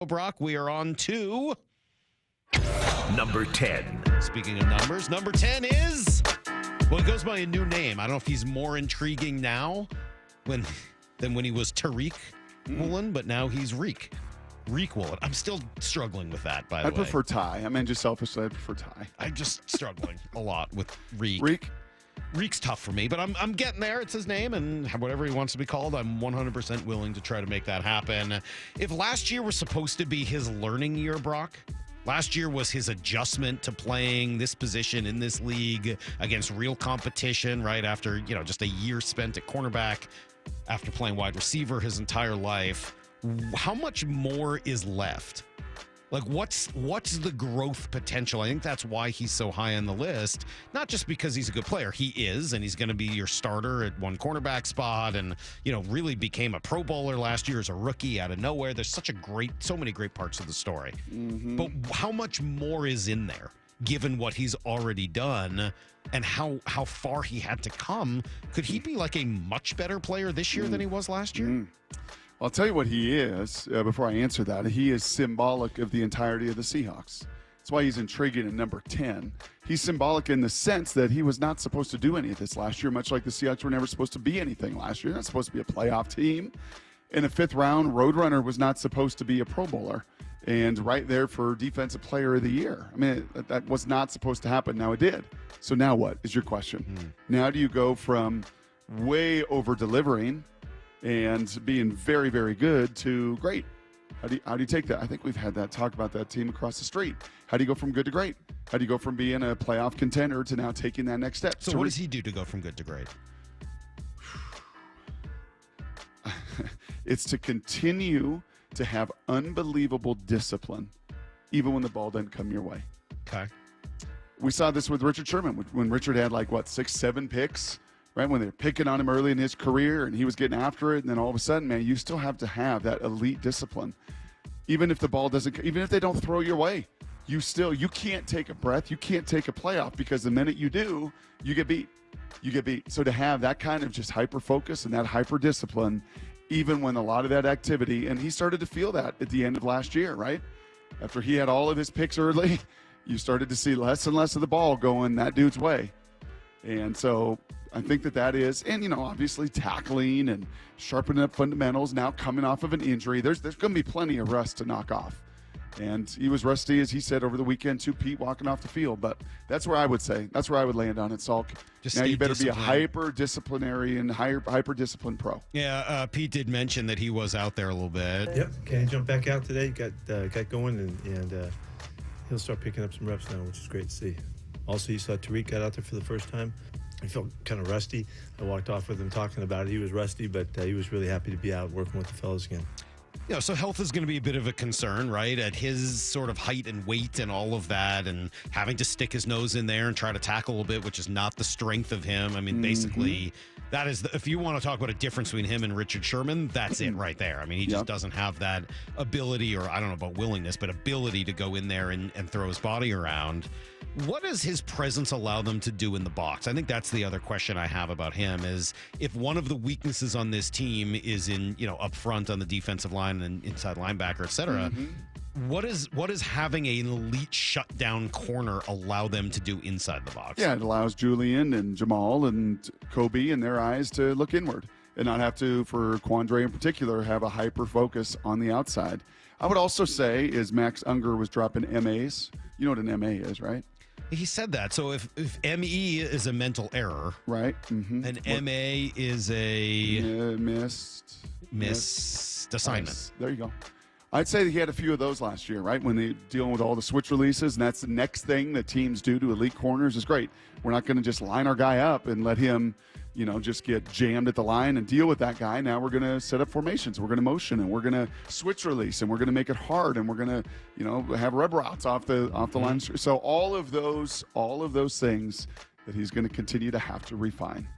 Brock. We are on to number 10. Speaking of numbers, number 10 is, well, it goes by a new name. I don't know if he's more intriguing now than when he was Tariq Woolen, but now he's Reek Woolen. I'm still struggling with that, by the way. I prefer Ty. I mean, just selfishly, I prefer Ty. I'm just struggling a lot with Reek. Reek's tough for me, but I'm getting there. It's his name, and whatever he wants to be called, I'm 100% willing to try to make that happen. If last year was supposed to be his learning year, Brock, last year was his adjustment to playing this position in this league against real competition, right after, just a year spent at cornerback after playing wide receiver his entire life. How much more is left? Like, what's the growth potential? I think that's why he's so high on the list. Not just because he's a good player. He is, and he's going to be your starter at one cornerback spot and, really became a Pro Bowler last year as a rookie out of nowhere. There's so many great parts of the story. Mm-hmm. But how much more is in there, given what he's already done and how far he had to come? Could he be like a much better player this year than he was last year? I'll tell you what he is before I answer that. He is symbolic of the entirety of the Seahawks. That's why he's intriguing at number 10. He's symbolic in the sense that he was not supposed to do any of this last year, much like the Seahawks were never supposed to be anything last year. They're not supposed to be a playoff team. In a fifth-round, Roadrunner was not supposed to be a Pro Bowler. And right there for Defensive Player of the Year. I mean, that was not supposed to happen. Now it did. So now what is your question? Now do you go from way over-delivering and being very, very good to great? How do you take that? I think we've had that talk about that team across the street. How do you go from good to great? How do you go from being a playoff contender to now taking that next step? So what does he do to go from good to great? It's to continue to have unbelievable discipline, even when the ball doesn't come your way. Okay. We saw this with Richard Sherman when Richard had 6, 7 picks. Right, when they were picking on him early in his career and he was getting after it, and then all of a sudden, man, you still have to have that elite discipline. Even if the ball doesn't, even if they don't throw your way, you can't take a breath. You can't take a playoff because the minute you do, you get beat. You get beat. So to have that kind of just hyper focus and that hyper discipline, even when a lot of that activity, and he started to feel that at the end of last year, right? After he had all of his picks early, you started to see less and less of the ball going that dude's way. And so I think that is, and obviously tackling and sharpening up fundamentals. Now coming off of an injury, there's going to be plenty of rust to knock off. And he was rusty, as he said, over the weekend too, Pete, walking off the field. But that's where I would say, that's where I would land on it, Salk. Now you better be a hyper-disciplinary and hyper-disciplined pro. Yeah, Pete did mention that he was out there a little bit. Yep, can he jump back out today? Got going, and he'll start picking up some reps now, which is great to see. Also, you saw Tariq got out there for the first time. He felt kind of rusty. I walked off with him talking about it. He was rusty, but he was really happy to be out working with the fellas again. So health is going to be a bit of a concern, right? At his sort of height and weight and all of that, and having to stick his nose in there and try to tackle a little bit, which is not the strength of him. I mean, basically, that is, if you want to talk about a difference between him and Richard Sherman, that's it right there. I mean, he just doesn't have that ability, or I don't know about willingness, but ability to go in there and throw his body around. What does his presence allow them to do in the box? I think that's the other question I have about him is if one of the weaknesses on this team is in, up front on the defensive line and inside linebacker, et cetera, what is having an elite shutdown corner allow them to do inside the box? Yeah, it allows Julian and Jamal and Kobe in their eyes to look inward and not have to, for Quandre in particular, have a hyper focus on the outside. I would also say is Max Unger was dropping MAs. You know what an MA is, right? He said that. So if ME is a mental error, right, and MA is a missed assignment. There you go. I'd say that he had a few of those last year, right? When they dealing with all the switch releases, and that's the next thing that teams do to elite corners is great. We're not going to just line our guy up and let him, just get jammed at the line and deal with that guy. Now we're going to set up formations. We're going to motion, and we're going to switch release, and we're going to make it hard, and we're going to, have rub routes off the line. So all of those things that he's going to continue to have to refine.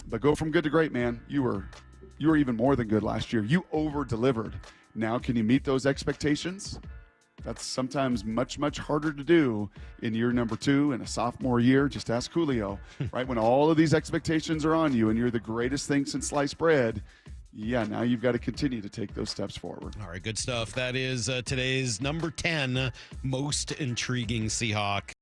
But go from good to great, man. You were even more than good last year. You over-delivered. Now, can you meet those expectations? That's sometimes much, much harder to do in year number 2 in a sophomore year. Just ask Julio, right? When all of these expectations are on you and you're the greatest thing since sliced bread, yeah, now you've got to continue to take those steps forward. All right, good stuff. That is today's number 10 most intriguing Seahawk.